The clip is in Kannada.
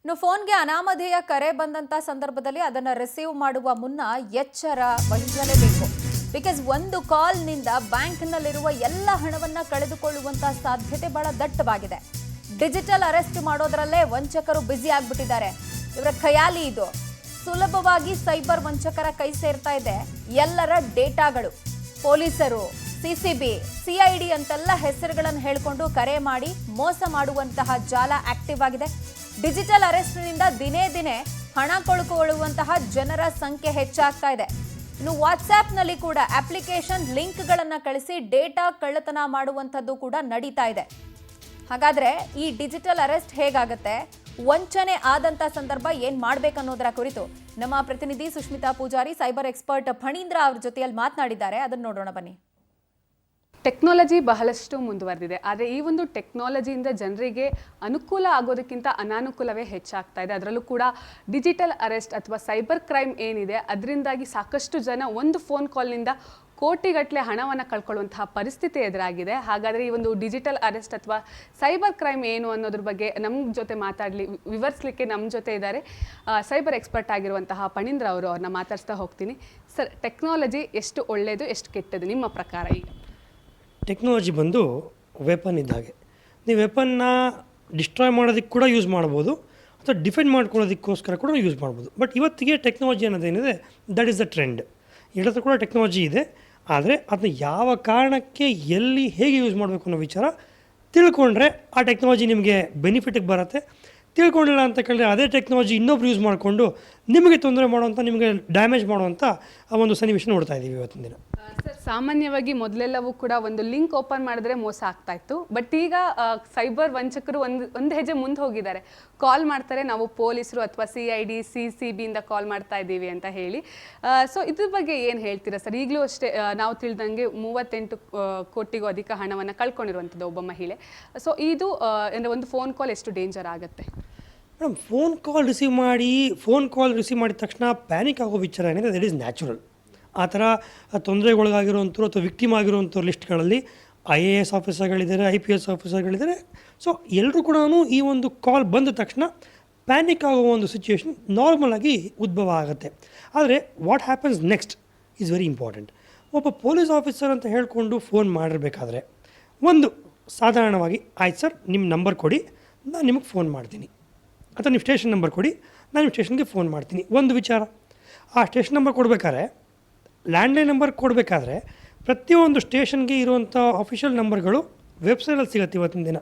ಇನ್ನು ಫೋನ್ಗೆ ಅನಾಮಧೇಯ ಕರೆ ಬಂದಂತ ಸಂದರ್ಭದಲ್ಲಿ ಅದನ್ನ ರಿಸೀವ್ ಮಾಡುವ ಮುನ್ನ ಎಚ್ಚರ ವಹಿಸಲೇಬೇಕು. ಬಿಕಾಸ್ ಒಂದು ಕಾಲ್ನಿಂದ ಬ್ಯಾಂಕ್ನಲ್ಲಿರುವ ಎಲ್ಲ ಹಣವನ್ನ ಕಳೆದುಕೊಳ್ಳುವಂತ ಸಾಧ್ಯತೆ ಬಹಳ ದಟ್ಟವಾಗಿದೆ. ಡಿಜಿಟಲ್ ಅರೆಸ್ಟ್ ಮಾಡೋದ್ರಲ್ಲೇ ವಂಚಕರು ಬ್ಯುಸಿ ಆಗ್ಬಿಟ್ಟಿದ್ದಾರೆ. ಇವರ ಖಯಾಲಿ ಇದು. ಸುಲಭವಾಗಿ ಸೈಬರ್ ವಂಚಕರ ಕೈ ಸೇರ್ತಾ ಇದೆ ಎಲ್ಲರ ಡೇಟಾಗಳು. ಪೊಲೀಸರು, ಸಿಸಿಬಿ, ಸಿಐಡಿ ಅಂತೆಲ್ಲ ಹೆಸರುಗಳನ್ನು ಹೇಳಿಕೊಂಡು ಕರೆ ಮಾಡಿ ಮೋಸ ಮಾಡುವಂತಹ ಜಾಲ ಆಕ್ಟಿವ್ ಆಗಿದೆ. ಡಿಜಿಟಲ್ ಅರೆಸ್ಟ್ನಿಂದ ದಿನೇ ದಿನೇ ಹಣ ಕಳ್ಕೊಳ್ಳುವಂತಹ ಜನರ ಸಂಖ್ಯೆ ಹೆಚ್ಚಾಗ್ತಾ ಇದೆ. ಇನ್ನು ವಾಟ್ಸ್ಆ್ಯಪ್ನಲ್ಲಿ ಕೂಡ ಅಪ್ಲಿಕೇಶನ್ ಲಿಂಕ್ಗಳನ್ನು ಕಳಿಸಿ ಡೇಟಾ ಕಳ್ಳತನ ಮಾಡುವಂಥದ್ದು ಕೂಡ ನಡೀತಾ ಇದೆ. ಹಾಗಾದ್ರೆ ಈ ಡಿಜಿಟಲ್ ಅರೆಸ್ಟ್ ಹೇಗಾಗುತ್ತೆ, ವಂಚನೆ ಆದಂತ ಸಂದರ್ಭ ಏನ್ ಮಾಡ್ಬೇಕನ್ನೋದರ ಕುರಿತು ನಮ್ಮ ಪ್ರತಿನಿಧಿ ಸುಷ್ಮಿತಾ ಪೂಜಾರಿ ಸೈಬರ್ ಎಕ್ಸ್ಪರ್ಟ್ ಫಣೀಂದ್ರ ಅವ್ರ ಜೊತೆಯಲ್ಲಿ ಮಾತನಾಡಿದ್ದಾರೆ. ಅದನ್ನು ನೋಡೋಣ ಬನ್ನಿ. ಟೆಕ್ನಾಲಜಿ ಬಹಳಷ್ಟು ಮುಂದುವರೆದಿದೆ. ಆದರೆ ಈ ಒಂದು ಟೆಕ್ನಾಲಜಿಯಿಂದ ಜನರಿಗೆ ಅನುಕೂಲ ಆಗೋದಕ್ಕಿಂತ ಅನಾನುಕೂಲವೇ ಹೆಚ್ಚಾಗ್ತಾ ಇದೆ. ಅದರಲ್ಲೂ ಕೂಡ ಡಿಜಿಟಲ್ ಅರೆಸ್ಟ್ ಅಥವಾ ಸೈಬರ್ ಕ್ರೈಮ್ ಏನಿದೆ ಅದರಿಂದಾಗಿ ಸಾಕಷ್ಟು ಜನ ಒಂದು ಫೋನ್ ಕಾಲ್ನಿಂದ ಕೋಟಿಗಟ್ಟಲೆ ಹಣವನ್ನು ಕಳ್ಕೊಳ್ಳುವಂತಹ ಪರಿಸ್ಥಿತಿ ಎದುರಾಗಿದೆ. ಹಾಗಾದರೆ ಈ ಒಂದು ಡಿಜಿಟಲ್ ಅರೆಸ್ಟ್ ಅಥವಾ ಸೈಬರ್ ಕ್ರೈಮ್ ಏನು ಅನ್ನೋದ್ರ ಬಗ್ಗೆ ನಮ್ಮ ಜೊತೆ ವಿವರಿಸಲಿಕ್ಕೆ ನಮ್ಮ ಜೊತೆ ಇದ್ದಾರೆ ಸೈಬರ್ ಎಕ್ಸ್ಪರ್ಟ್ ಆಗಿರುವಂತಹ ಫಣೀಂದ್ರ ಅವರು. ಅವ್ರನ್ನ ಮಾತಾಡ್ಸ್ತಾ ಹೋಗ್ತೀನಿ. ಸರ್, ಟೆಕ್ನಾಲಜಿ ಎಷ್ಟು ಒಳ್ಳೆಯದು, ಎಷ್ಟು ಕೆಟ್ಟದ್ದು ನಿಮ್ಮ ಪ್ರಕಾರ? ಈಗ ಟೆಕ್ನಾಲಜಿ ಬಂದು ವೆಪನ್ ಇದ್ದಾಗೆ. ನೀವು ವೆಪನ್ನ ಡಿಸ್ಟ್ರಾಯ್ ಮಾಡೋದಕ್ಕೆ ಕೂಡ ಯೂಸ್ ಮಾಡ್ಬೋದು ಅಥವಾ ಡಿಫೆಂಡ್ ಮಾಡ್ಕೊಳ್ಳೋದಕ್ಕೋಸ್ಕರ ಕೂಡ ಯೂಸ್ ಮಾಡ್ಬೋದು. ಬಟ್ ಇವತ್ತಿಗೆ ಟೆಕ್ನಾಲಜಿ ಅನ್ನೋದೇನಿದೆ ದಟ್ ಈಸ್ ದ ಟ್ರೆಂಡ್. ಎಲ್ಲತ್ರ ಕೂಡ ಟೆಕ್ನಾಲಜಿ ಇದೆ. ಆದರೆ ಅದನ್ನ ಯಾವ ಕಾರಣಕ್ಕೆ ಎಲ್ಲಿ ಹೇಗೆ ಯೂಸ್ ಮಾಡಬೇಕು ಅನ್ನೋ ವಿಚಾರ ತಿಳ್ಕೊಂಡ್ರೆ ಆ ಟೆಕ್ನಾಲಜಿ ನಿಮಗೆ ಬೆನಿಫಿಟಿಗೆ ಬರುತ್ತೆ. ತಿಳ್ಕೊಂಡಿಲ್ಲ ಅಂತ ಕೇಳಿದ್ರೆ ಅದೇ ಟೆಕ್ನಾಲಜಿ ಇನ್ನೊಬ್ರು ಯೂಸ್ ಮಾಡಿಕೊಂಡು ನಿಮಗೆ ತೊಂದರೆ ಮಾಡುವಂಥ, ನಿಮಗೆ ಡ್ಯಾಮೇಜ್ ಮಾಡುವಂಥ ಆ ಒಂದು ಸನ್ನಿವೇಶ ನೋಡ್ತಾ ಇದ್ದೀವಿ ಇವತ್ತಿನ ದಿನ. ಸರ್, ಸಾಮಾನ್ಯವಾಗಿ ಮೊದಲೆಲ್ಲವೂ ಕೂಡ ಒಂದು ಲಿಂಕ್ ಓಪನ್ ಮಾಡಿದ್ರೆ ಮೋಸ ಆಗ್ತಾ ಇತ್ತು. ಬಟ್ ಈಗ ಸೈಬರ್ ವಂಚಕರು ಒಂದು ಹೆಜ್ಜೆ ಮುಂದೆ ಹೋಗಿದ್ದಾರೆ. ಕಾಲ್ ಮಾಡ್ತಾರೆ, ನಾವು ಪೊಲೀಸರು ಅಥವಾ CID CCB ಇಂದ ಕಾಲ್ ಮಾಡ್ತಾ ಇದ್ದೀವಿ ಅಂತ ಹೇಳಿ. ಸೊ ಇದ್ರ ಬಗ್ಗೆ ಏನು ಹೇಳ್ತೀರಾ ಸರ್? ಈಗಲೂ ಅಷ್ಟೇ ನಾವು ತಿಳಿದಂಗೆ 38 ಕೋಟಿಗೂ ಅಧಿಕ ಹಣವನ್ನು ಕಳ್ಕೊಂಡಿರುವಂಥದ್ದು ಒಬ್ಬ ಮಹಿಳೆ. ಸೊ ಇದು ಅಂದರೆ ಒಂದು ಫೋನ್ ಕಾಲ್ ಎಷ್ಟು ಡೇಂಜರ್ ಆಗುತ್ತೆ? ಮೇಡಮ್, ಫೋನ್ ಕಾಲ್ ರಿಸೀವ್ ಮಾಡಿದ ತಕ್ಷಣ ಪ್ಯಾನಿಕ್ ಆಗೋ ವಿಚಾರ ಏನಿದೆ ದಟ್ ಈಸ್ ನ್ಯಾಚುರಲ್. ಆ ಥರ ತೊಂದರೆಗೊಳಗಾಗಿರುವಂಥವ್ರು ಅಥವಾ ವಿಕ್ಟಿಮ್ ಆಗಿರುವಂಥವ್ರ ಲಿಸ್ಟ್ಗಳಲ್ಲಿ IAS ಆಫೀಸರ್ಗಳಿದ್ದಾರೆ, IPS ಆಫೀಸರ್ಗಳಿದ್ದಾರೆ. ಸೊ ಎಲ್ಲರೂ ಕೂಡ ಈ ಒಂದು ಕಾಲ್ ಬಂದ ತಕ್ಷಣ ಪ್ಯಾನಿಕ್ ಆಗೋ ಒಂದು ಸಿಚುವೇಶನ್ ನಾರ್ಮಲಾಗಿ ಉದ್ಭವ ಆಗುತ್ತೆ. ಆದರೆ what happens next is very important. ಒಬ್ಬ ಪೊಲೀಸ್ ಆಫೀಸರ್ ಅಂತ ಹೇಳಿಕೊಂಡು ಫೋನ್ ಮಾಡಿರಬೇಕಾದ್ರೆ ಒಂದು ಸಾಧಾರಣವಾಗಿ, ಆಯ್ತು ಸರ್ ನಿಮ್ಮ ನಂಬರ್ ಕೊಡಿ, ನಾನು ನಿಮಗೆ ಫೋನ್ ಮಾಡ್ತೀನಿ, ಅಥವಾ ನೀವು ಸ್ಟೇಷನ್ ನಂಬರ್ ಕೊಡಿ, ನಾನು ನಿಮ್ಮ ಸ್ಟೇಷನ್ಗೆ ಫೋನ್ ಮಾಡ್ತೀನಿ. ಒಂದು ವಿಚಾರ, ಆ ಸ್ಟೇಷನ್ ನಂಬರ್ ಕೊಡಬೇಕಾದ್ರೆ, ಲ್ಯಾಂಡ್ಲೈನ್ ನಂಬರ್ ಕೊಡಬೇಕಾದ್ರೆ ಪ್ರತಿಯೊಂದು ಸ್ಟೇಷನ್ಗೆ ಇರುವಂಥ ಅಫಿಷಿಯಲ್ ನಂಬರ್ಗಳು ವೆಬ್ಸೈಟಲ್ಲಿ ಸಿಗುತ್ತೆ ಇವತ್ತಿನ ದಿನ.